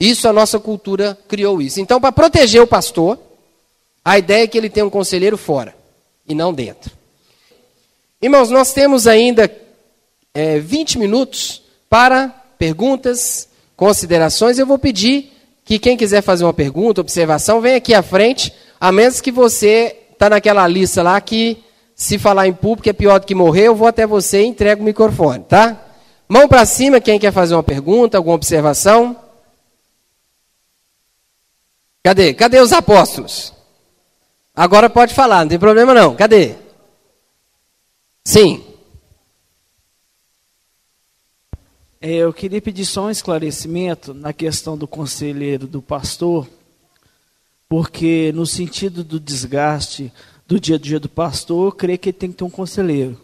Isso, a nossa cultura criou isso. Então, para proteger o pastor, a ideia é que ele tenha um conselheiro fora e não dentro. Irmãos, nós temos ainda 20 minutos para perguntas, considerações. Eu vou pedir que quem quiser fazer uma pergunta, observação, venha aqui à frente, a menos que você está naquela lista lá que, se falar em público, é pior do que morrer, eu vou até você e entrego o microfone, tá? Mão para cima, quem quer fazer uma pergunta, alguma observação? Cadê os apóstolos? Agora pode falar, não tem problema não. Cadê? Sim. Eu queria pedir só um esclarecimento na questão do conselheiro do pastor, porque no sentido do desgaste do dia a dia do pastor, eu creio que ele tem que ter um conselheiro.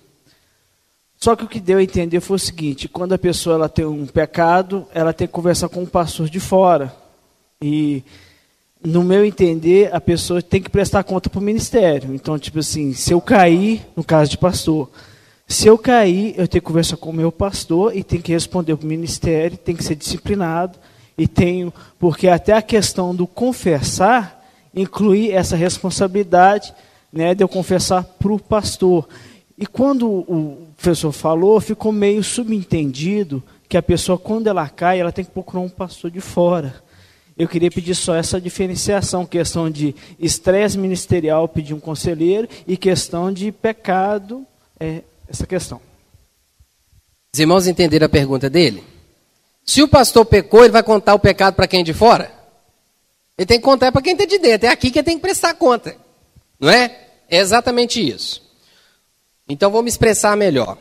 Só que o que deu a entender foi o seguinte: quando a pessoa ela tem um pecado, ela tem que conversar com o pastor de fora. E, no meu entender, a pessoa tem que prestar conta para o ministério. Então, tipo assim, se eu cair, no caso de pastor, se eu cair, eu tenho que conversar com o meu pastor e tenho que responder para o ministério, tem que ser disciplinado. E tenho, porque até a questão do confessar inclui essa responsabilidade, né, de eu confessar para o pastor. E quando o professor falou, ficou meio subentendido que a pessoa, quando ela cai, ela tem que procurar um pastor de fora. Eu queria pedir só essa diferenciação, questão de estresse ministerial, pedir um conselheiro, e questão de pecado, essa questão. Os irmãos entenderam a pergunta dele? Se o pastor pecou, ele vai contar o pecado para quem é de fora? Ele tem que contar para quem está de dentro. É aqui que ele tem que prestar conta. Não é? É exatamente isso. Então, vou me expressar melhor.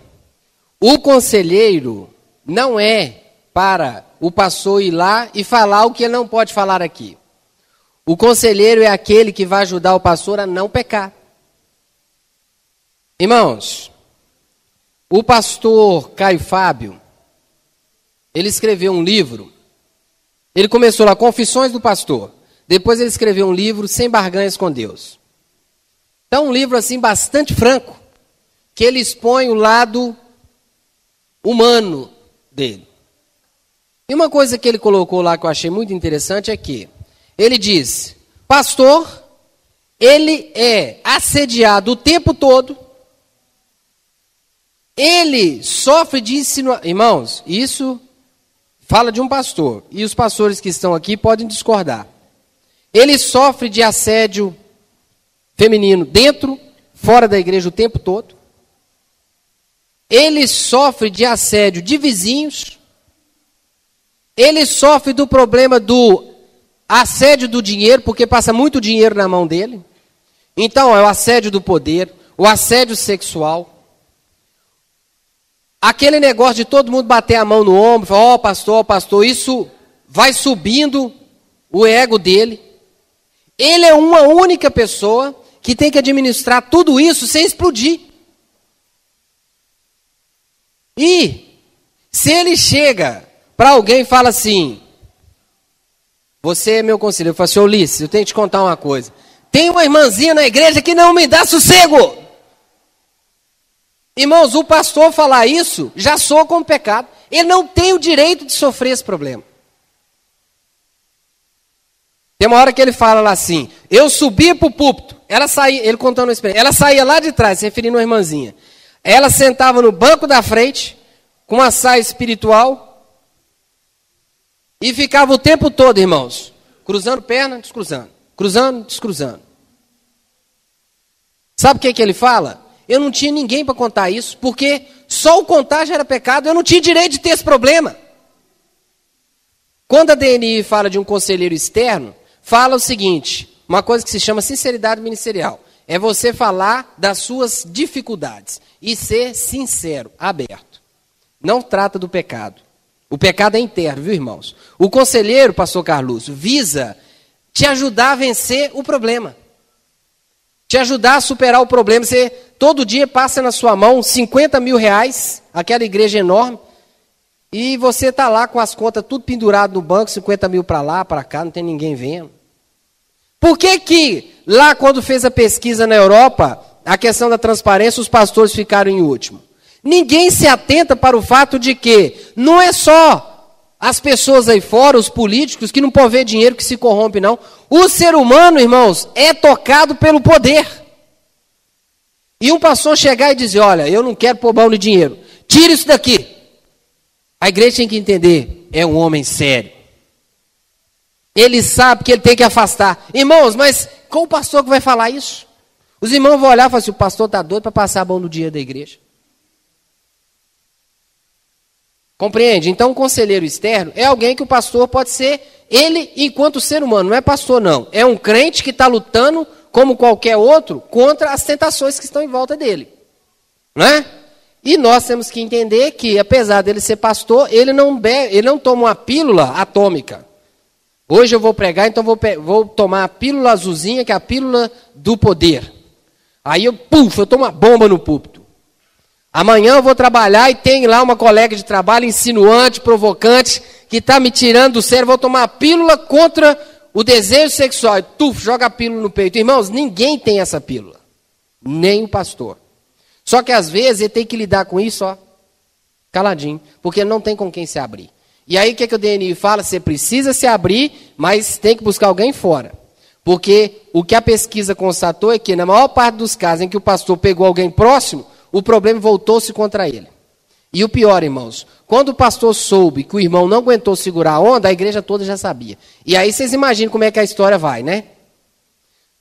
O conselheiro não é para o pastor ir lá e falar o que ele não pode falar aqui. O conselheiro é aquele que vai ajudar o pastor a não pecar. Irmãos, o pastor Caio Fábio, ele escreveu um livro. Ele começou lá, Confissões do Pastor. Depois ele escreveu um livro, Sem Barganhas com Deus. Então, um livro assim bastante franco, que ele expõe o lado humano dele. E uma coisa que ele colocou lá que eu achei muito interessante é que ele diz: pastor, ele é assediado o tempo todo, ele sofre de insinuação. Irmãos, isso fala de um pastor, e os pastores que estão aqui podem discordar. Ele sofre de assédio feminino dentro, fora da igreja o tempo todo. Ele sofre de assédio de vizinhos. Ele sofre do problema do assédio do dinheiro, porque passa muito dinheiro na mão dele. Então, é o assédio do poder, o assédio sexual. Aquele negócio de todo mundo bater a mão no ombro, falar, ó pastor, isso vai subindo o ego dele. Ele é uma única pessoa que tem que administrar tudo isso sem explodir. E se ele chega para alguém e fala assim: você é meu conselheiro, eu falo assim, Ulisses, eu tenho que te contar uma coisa. Tem uma irmãzinha na igreja que não me dá sossego. Irmãos, o pastor falar isso já soa como pecado. Ele não tem o direito de sofrer esse problema. Tem uma hora que ele fala lá assim: eu subia para o púlpito, ela saía, ele contando uma experiência, ela saía lá de trás, se referindo a uma irmãzinha. Ela sentava no banco da frente, com uma saia espiritual, e ficava o tempo todo, irmãos, cruzando perna, descruzando, cruzando, descruzando. Sabe o que ele fala? Eu não tinha ninguém para contar isso, porque só o contar já era pecado, eu não tinha direito de ter esse problema. Quando a DNI fala de um conselheiro externo, fala o seguinte, uma coisa que se chama sinceridade ministerial. É você falar das suas dificuldades e ser sincero, aberto. Não trata do pecado. O pecado é interno, viu, irmãos? O conselheiro, pastor Carlos, visa te ajudar a vencer o problema. Te ajudar a superar o problema. Você todo dia passa na sua mão 50 mil reais, aquela igreja enorme, e você está lá com as contas tudo pendurado no banco, 50 mil para lá, para cá, não tem ninguém vendo. Por que lá quando fez a pesquisa na Europa, a questão da transparência, os pastores ficaram em último? Ninguém se atenta para o fato de que não é só as pessoas aí fora, os políticos, que não podem ver dinheiro que se corrompe, não. O ser humano, irmãos, é tocado pelo poder. E um pastor chegar e dizer, olha, eu não quero pôr mão no dinheiro, tira isso daqui. A igreja tem que entender, é um homem sério. Ele sabe que ele tem que afastar. Irmãos, mas qual o pastor que vai falar isso? Os irmãos vão olhar e falar assim, o pastor está doido para passar a mão no dinheiro da igreja. Compreende? Então, um conselheiro externo é alguém que o pastor pode ser, ele enquanto ser humano, não é pastor não. É um crente que está lutando, como qualquer outro, contra as tentações que estão em volta dele. Não é? E nós temos que entender que, apesar dele ser pastor, ele não toma uma pílula atômica. Hoje eu vou pregar, então vou tomar a pílula azulzinha, que é a pílula do poder. Aí eu tomo uma bomba no púlpito. Amanhã eu vou trabalhar e tem lá uma colega de trabalho insinuante, provocante, que está me tirando do sério, vou tomar a pílula contra o desejo sexual. E joga a pílula no peito. Irmãos, ninguém tem essa pílula. Nem o pastor. Só que às vezes ele tem que lidar com isso, ó, caladinho, porque ele não tem com quem se abrir. E aí o que o DNI fala? Você precisa se abrir, mas tem que buscar alguém fora. Porque o que a pesquisa constatou é que na maior parte dos casos em que o pastor pegou alguém próximo, o problema voltou-se contra ele. E o pior, irmãos, quando o pastor soube que o irmão não aguentou segurar a onda, a igreja toda já sabia. E aí vocês imaginam como é que a história vai, né?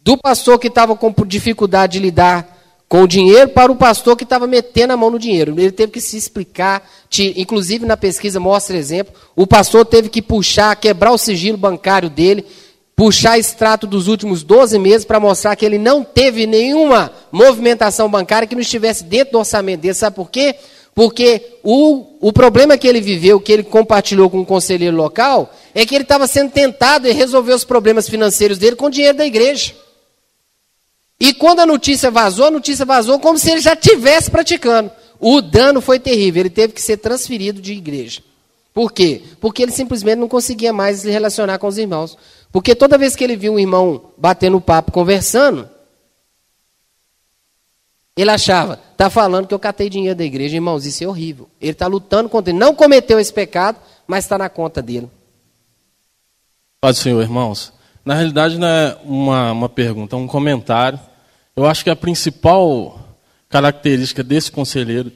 Do pastor que estava com dificuldade de lidar com o dinheiro para o pastor que estava metendo a mão no dinheiro. Ele teve que se explicar, inclusive na pesquisa mostra exemplo, o pastor teve que quebrar o sigilo bancário dele, puxar extrato dos últimos 12 meses para mostrar que ele não teve nenhuma movimentação bancária que não estivesse dentro do orçamento dele. Sabe por quê? Porque o problema que ele viveu, que ele compartilhou com um conselheiro local, é que ele estava sendo tentado em resolver os problemas financeiros dele com o dinheiro da igreja. E quando a notícia vazou como se ele já estivesse praticando. O dano foi terrível, ele teve que ser transferido de igreja. Por quê? Porque ele simplesmente não conseguia mais se relacionar com os irmãos. Porque toda vez que ele viu um irmão batendo papo, conversando, ele achava, está falando que eu catei dinheiro da igreja. Irmãos, isso é horrível. Ele está lutando contra ele. Não cometeu esse pecado, mas está na conta dele. Pode, Senhor, irmãos. Na realidade não é uma pergunta, é um comentário. Eu acho que a principal característica desse conselheiro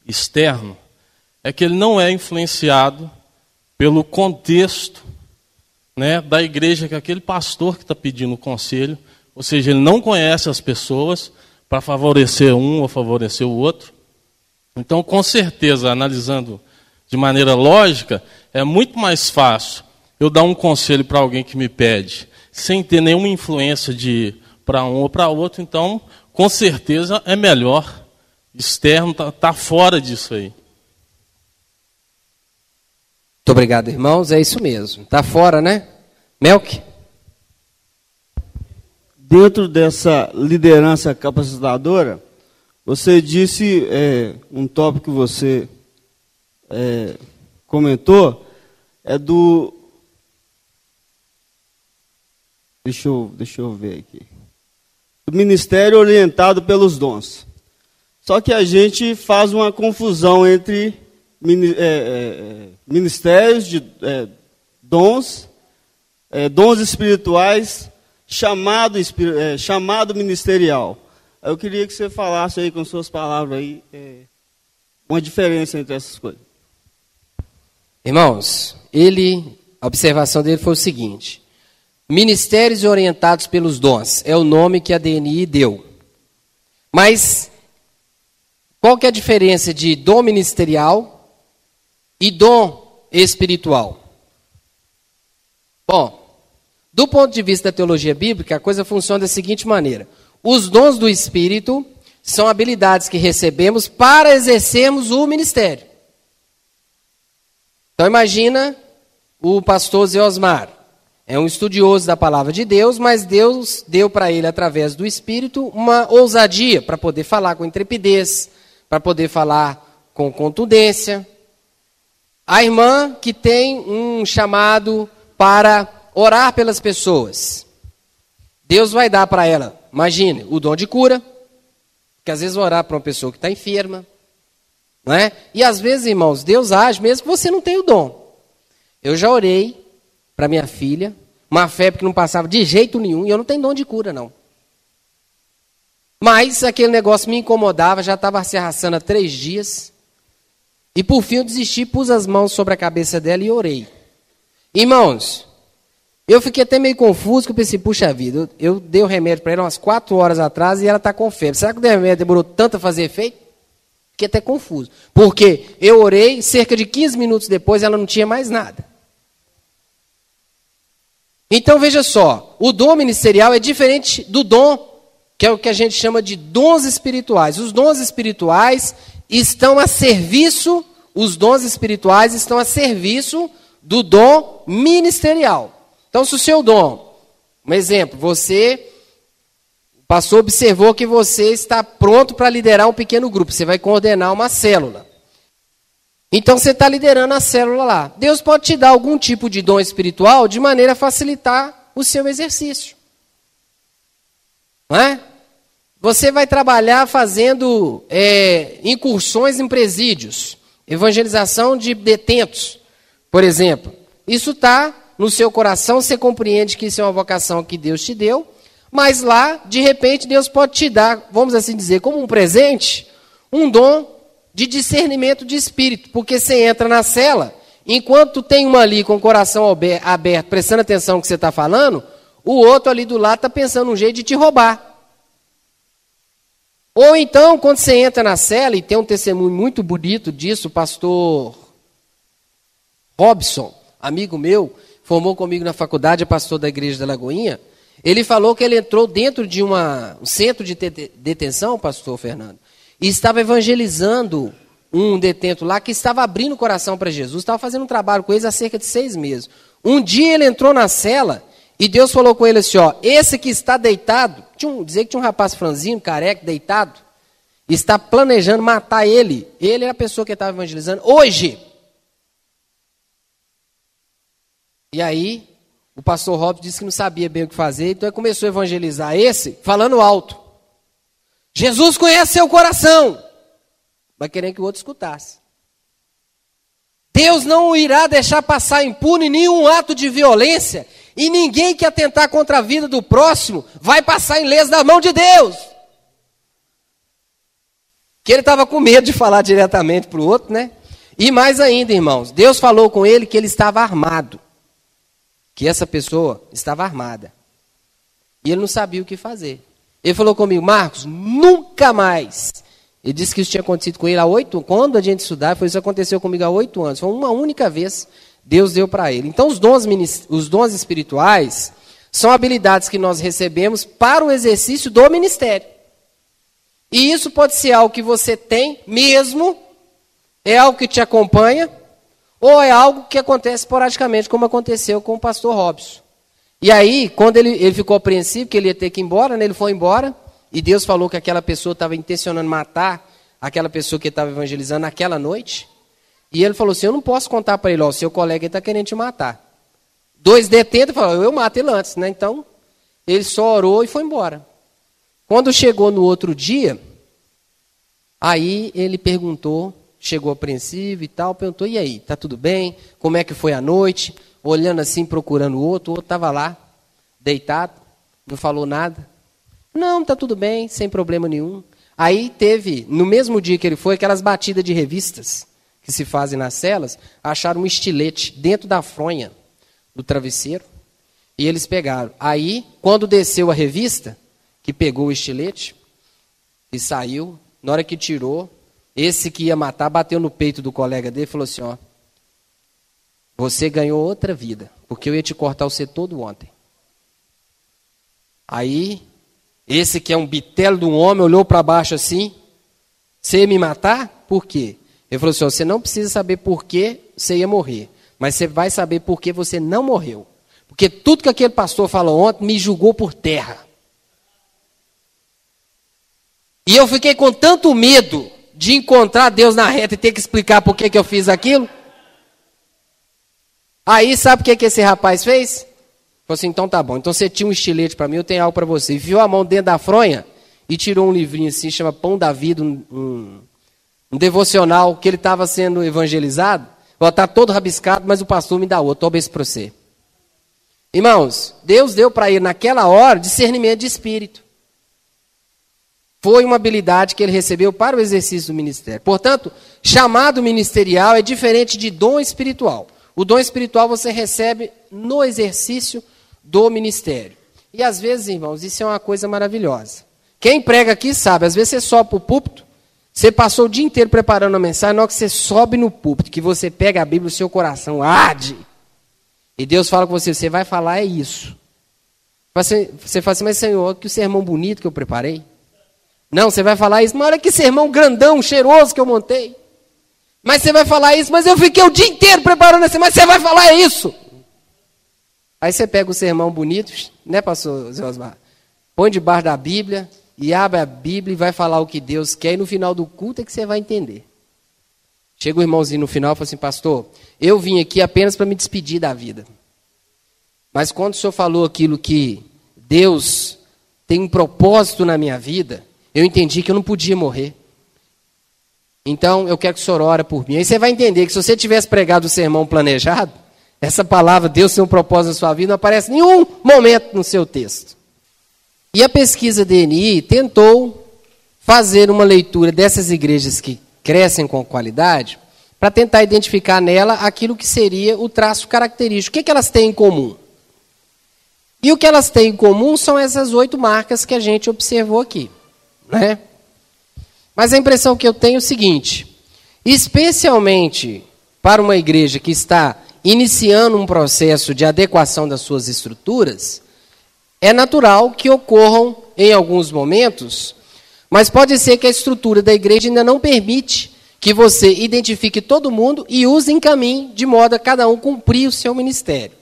externo é que ele não é influenciado pelo contexto, né, da igreja, que aquele pastor que está pedindo o conselho, ou seja, ele não conhece as pessoas para favorecer um ou favorecer o outro. Então, com certeza, analisando de maneira lógica, é muito mais fácil eu dar um conselho para alguém que me pede, sem ter nenhuma influência para um ou para outro. Então, com certeza, é melhor. Externo tá fora disso aí. Muito obrigado, irmãos. É isso mesmo. Está fora, né? Melk? Dentro dessa liderança capacitadora, você disse, um tópico que você comentou, é do... Deixa eu ver aqui. Do ministério orientado pelos dons. Só que a gente faz uma confusão entre ministérios de dons, dons espirituais, chamado ministerial. Eu queria que você falasse aí com suas palavras aí, uma diferença entre essas coisas. Irmãos, a observação dele foi o seguinte: ministérios orientados pelos dons é o nome que a DNI deu. Mas qual que é a diferença de dom ministerial e dom espiritual? Bom, do ponto de vista da teologia bíblica, a coisa funciona da seguinte maneira: os dons do Espírito são habilidades que recebemos para exercermos o ministério. Então imagina o pastor Zé Osmar. É um estudioso da palavra de Deus, mas Deus deu para ele, através do Espírito, uma ousadia para poder falar com intrepidez, para poder falar com contundência. A irmã que tem um chamado para orar pelas pessoas. Deus vai dar para ela, imagine, o dom de cura, que às vezes vai orar para uma pessoa que está enferma. Não é? E às vezes, irmãos, Deus age mesmo que você não tenha o dom. Eu já orei para minha filha, uma febre que não passava de jeito nenhum, e eu não tenho dom de cura, não. Mas aquele negócio me incomodava, já estava se arrastando há 3 dias. E por fim eu desisti, pus as mãos sobre a cabeça dela e orei. Irmãos, eu fiquei até meio confuso, que eu pensei, puxa vida, eu dei o remédio para ela umas 4 horas atrás e ela está com febre. Será que o remédio demorou tanto a fazer efeito? Fiquei até confuso. Porque eu orei, cerca de 15 minutos depois ela não tinha mais nada. Então veja só, o dom ministerial é diferente do dom, que é o que a gente chama de dons espirituais. Os dons espirituais estão a serviço, do dom ministerial. Então, se o seu dom, um exemplo, o pastor observou que você está pronto para liderar um pequeno grupo, você vai coordenar uma célula. Então, você está liderando a célula lá. Deus pode te dar algum tipo de dom espiritual de maneira a facilitar o seu exercício. Não é? Você vai trabalhar fazendo incursões em presídios, evangelização de detentos, por exemplo. Isso está no seu coração, você compreende que isso é uma vocação que Deus te deu, mas lá, de repente, Deus pode te dar, vamos assim dizer, como um presente, um dom de discernimento de espírito, porque você entra na cela, enquanto tem uma ali com o coração aberto, prestando atenção no que você está falando, o outro ali do lado está pensando um jeito de te roubar. Ou então, quando você entra na cela, e tem um testemunho muito bonito disso, o pastor Robson, amigo meu, formou comigo na faculdade, é pastor da igreja da Lagoinha, ele falou que ele entrou dentro de um centro de detenção, pastor Fernando, e estava evangelizando um detento lá que estava abrindo o coração para Jesus, estava fazendo um trabalho com eles há cerca de 6 meses. Um dia ele entrou na cela e Deus falou com ele assim, ó, esse que está deitado, dizer que tinha um rapaz franzino, careca, deitado, está planejando matar ele. Ele era a pessoa que estava evangelizando hoje. E aí, o pastor Robson disse que não sabia bem o que fazer, então ele começou a evangelizar esse, falando alto. Jesus conhece seu coração. Vai querendo que o outro escutasse. Deus não irá deixar passar impune nenhum ato de violência, e ninguém que atentar contra a vida do próximo vai passar ileso da mão de Deus. Que ele estava com medo de falar diretamente para o outro, né? E mais ainda, irmãos, Deus falou com ele que ele estava armado. Que essa pessoa estava armada. E ele não sabia o que fazer. Ele falou comigo, Marcos, nunca mais. Ele disse que isso tinha acontecido com ele há 8 anos. Quando a gente estudava, isso aconteceu comigo há 8 anos. Foi uma única vez Deus deu para ele. Então, os dons espirituais são habilidades que nós recebemos para o exercício do ministério. E isso pode ser algo que você tem mesmo, é algo que te acompanha, ou é algo que acontece esporadicamente, como aconteceu com o pastor Robson. E aí, quando ele ficou apreensivo, que ele ia ter que ir embora, né, ele foi embora, e Deus falou que aquela pessoa estava intencionando matar aquela pessoa que estava evangelizando naquela noite. E ele falou assim, eu não posso contar para ele, ó, o seu colega está querendo te matar. 2 detentos falaram, eu mato ele antes, né? Então, ele só orou e foi embora. Quando chegou no outro dia, aí ele perguntou, chegou apreensivo e tal, perguntou, e aí, tá tudo bem? Como é que foi a noite? Olhando assim, procurando o outro estava lá, deitado, não falou nada. Não, tá tudo bem, sem problema nenhum. Aí teve, no mesmo dia que ele foi, aquelas batidas de revistas que se fazem nas celas, acharam um estilete dentro da fronha do travesseiro, e eles pegaram. Aí, quando desceu a revista, que pegou o estilete, e saiu, na hora que tirou, esse que ia matar, bateu no peito do colega dele e falou assim, ó, você ganhou outra vida, porque eu ia te cortar você todo ontem. Aí, esse que é um bitelo de um homem, olhou para baixo assim, você ia me matar? Por quê? Ele falou assim, ó, você não precisa saber por que você ia morrer, mas você vai saber por que você não morreu. Porque tudo que aquele pastor falou ontem me julgou por terra. E eu fiquei com tanto medo de encontrar Deus na reta e ter que explicar por que eu fiz aquilo. Aí, sabe o que esse rapaz fez? Falou assim, então tá bom, então você tinha um estilete para mim, eu tenho algo para você. Enfiou a mão dentro da fronha e tirou um livrinho assim, chama Pão da Vida, um devocional que ele estava sendo evangelizado. Pode estar todo rabiscado, mas o pastor me dá outro. Toma esse para você. Irmãos, Deus deu para ele naquela hora discernimento de espírito. Foi uma habilidade que ele recebeu para o exercício do ministério. Portanto, chamado ministerial é diferente de dom espiritual. O dom espiritual você recebe no exercício do ministério. E às vezes, irmãos, isso é uma coisa maravilhosa. Quem prega aqui sabe, às vezes você sobe para o púlpito, você passou o dia inteiro preparando a mensagem, na hora que você sobe no púlpito, que você pega a Bíblia, o seu coração arde. E Deus fala com você, você vai falar é isso. Você fala assim, mas Senhor, que sermão bonito que eu preparei. Não, você vai falar isso, mas olha que sermão grandão, cheiroso que eu montei. Mas você vai falar isso, mas eu fiquei o dia inteiro preparando assim, mas você vai falar isso. Aí você pega o sermão bonito, né, pastor Zé Osmar? Põe debaixo da Bíblia e abre a Bíblia e vai falar o que Deus quer. E no final do culto é que você vai entender. Chega o irmãozinho no final e fala assim, pastor, eu vim aqui apenas para me despedir da vida. Mas quando o senhor falou aquilo que Deus tem um propósito na minha vida, eu entendi que eu não podia morrer. Então, eu quero que o senhor ore por mim. Aí você vai entender que se você tivesse pregado o sermão planejado, essa palavra, Deus tem um propósito na sua vida, não aparece em nenhum momento no seu texto. E a pesquisa DNI tentou fazer uma leitura dessas igrejas que crescem com qualidade, para tentar identificar nela aquilo que seria o traço característico. O que elas têm em comum? E o que elas têm em comum são essas 8 marcas que a gente observou aqui, né? Mas a impressão que eu tenho é o seguinte, especialmente para uma igreja que está iniciando um processo de adequação das suas estruturas, é natural que ocorram em alguns momentos, mas pode ser que a estrutura da igreja ainda não permite que você identifique todo mundo e use em caminho de modo a cada um cumprir o seu ministério.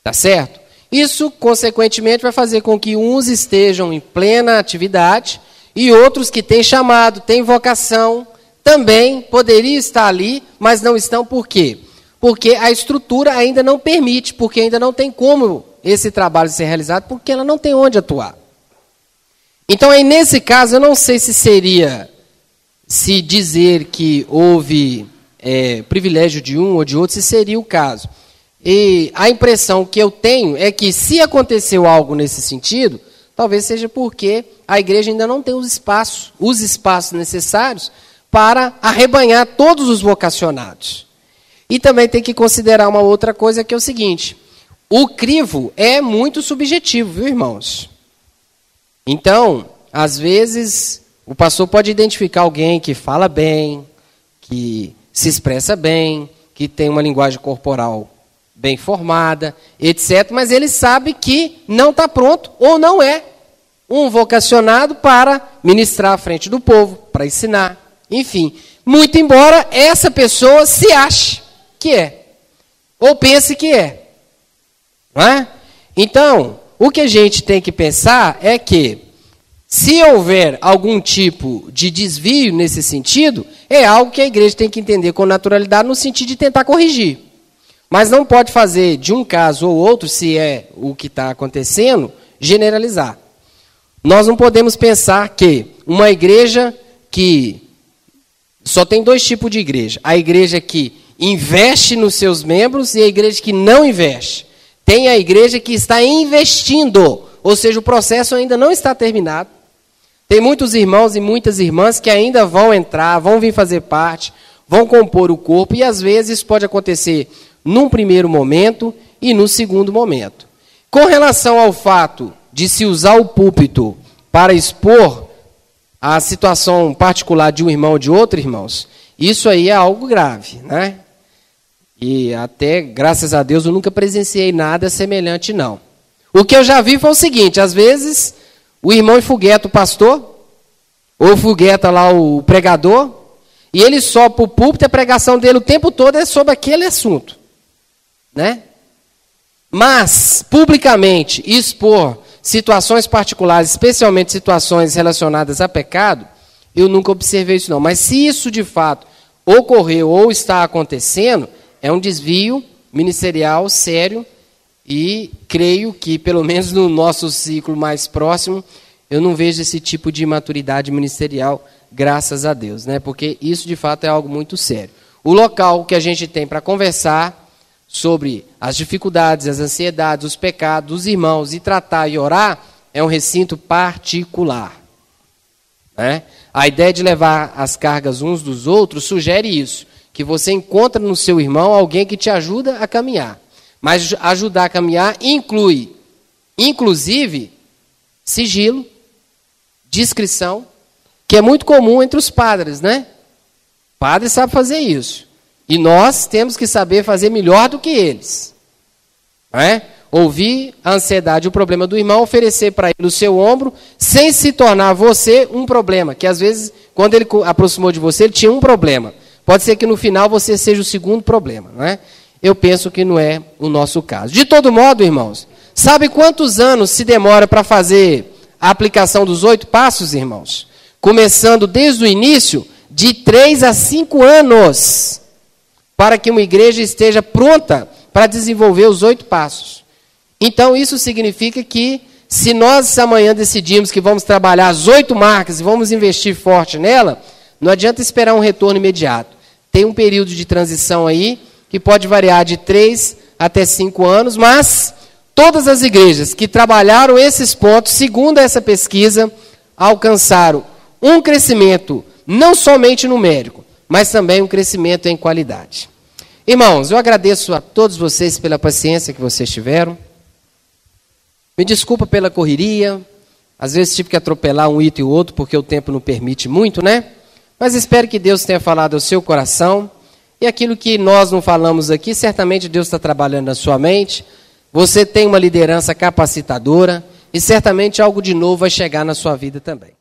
Tá certo? Isso, consequentemente, vai fazer com que uns estejam em plena atividade e outros que têm chamado, têm vocação, também poderiam estar ali, mas não estão. Por quê? Porque a estrutura ainda não permite, porque ainda não tem como esse trabalho ser realizado, porque ela não tem onde atuar. Então, aí, nesse caso, eu não sei se seria se dizer que houve privilégio de um ou de outro, se seria o caso. E a impressão que eu tenho é que, se aconteceu algo nesse sentido, talvez seja porque a igreja ainda não tem os espaços necessários para arrebanhar todos os vocacionados. E também tem que considerar uma outra coisa, que é o seguinte, o crivo é muito subjetivo, viu, irmãos? Então, às vezes, o pastor pode identificar alguém que fala bem, que se expressa bem, que tem uma linguagem corporal bem formada, etc. Mas ele sabe que não está pronto ou não é um vocacionado para ministrar à frente do povo, para ensinar. Enfim, muito embora essa pessoa se ache que é, ou pense que é. Não é? Então, o que a gente tem que pensar é que, se houver algum tipo de desvio nesse sentido, é algo que a igreja tem que entender com naturalidade, no sentido de tentar corrigir. Mas não pode fazer de um caso ou outro, se é o que está acontecendo, generalizar. Nós não podemos pensar que uma igreja que... Só tem 2 tipos de igreja. A igreja que investe nos seus membros e a igreja que não investe. Tem a igreja que está investindo, ou seja, o processo ainda não está terminado. Tem muitos irmãos e muitas irmãs que ainda vão entrar, vão vir fazer parte, vão compor o corpo, e às vezes isso pode acontecer num primeiro momento e no segundo momento. Com relação ao fato de se usar o púlpito para expor a situação particular de um irmão ou de outro, irmãos, isso aí é algo grave, né? E até, graças a Deus, eu nunca presenciei nada semelhante, não. O que eu já vi foi o seguinte, às vezes, o irmão enfogueta o pastor, ou fogueta lá o pregador, e ele sobe para o púlpito, a pregação dele o tempo todo é sobre aquele assunto, né? Mas, publicamente, expor situações particulares, especialmente situações relacionadas a pecado, eu nunca observei isso não. Mas se isso de fato ocorreu ou está acontecendo, é um desvio ministerial sério, e creio que, pelo menos no nosso ciclo mais próximo, eu não vejo esse tipo de maturidade ministerial, graças a Deus, né? Porque isso de fato é algo muito sério. O local que a gente tem para conversar sobre as dificuldades, as ansiedades, os pecados dos irmãos e tratar e orar é um recinto particular. Né? A ideia de levar as cargas uns dos outros sugere isso, que você encontra no seu irmão alguém que te ajuda a caminhar. Mas ajudar a caminhar inclui, inclusive, sigilo, discrição, que é muito comum entre os padres, né? O padre sabe fazer isso. E nós temos que saber fazer melhor do que eles. Né? Ouvir a ansiedade, o problema do irmão, oferecer para ele o seu ombro, sem se tornar você um problema. Que às vezes, quando ele aproximou de você, ele tinha um problema. Pode ser que no final você seja o segundo problema. Né? Eu penso que não é o nosso caso. De todo modo, irmãos, sabe quantos anos se demora para fazer a aplicação dos 8 passos, irmãos? Começando desde o início, de 3 a 5 anos, para que uma igreja esteja pronta para desenvolver os 8 passos. Então, isso significa que, se nós amanhã decidirmos que vamos trabalhar as 8 marcas e vamos investir forte nela, não adianta esperar um retorno imediato. Tem um período de transição aí, que pode variar de 3 até 5 anos, mas todas as igrejas que trabalharam esses pontos, segundo essa pesquisa, alcançaram um crescimento não somente numérico, mas também um crescimento em qualidade. Irmãos, eu agradeço a todos vocês pela paciência que vocês tiveram. Me desculpa pela correria, às vezes tive que atropelar um item e o outro, porque o tempo não permite muito, né? Mas espero que Deus tenha falado ao seu coração, e aquilo que nós não falamos aqui, certamente Deus está trabalhando na sua mente. Você tem uma liderança capacitadora, e certamente algo de novo vai chegar na sua vida também.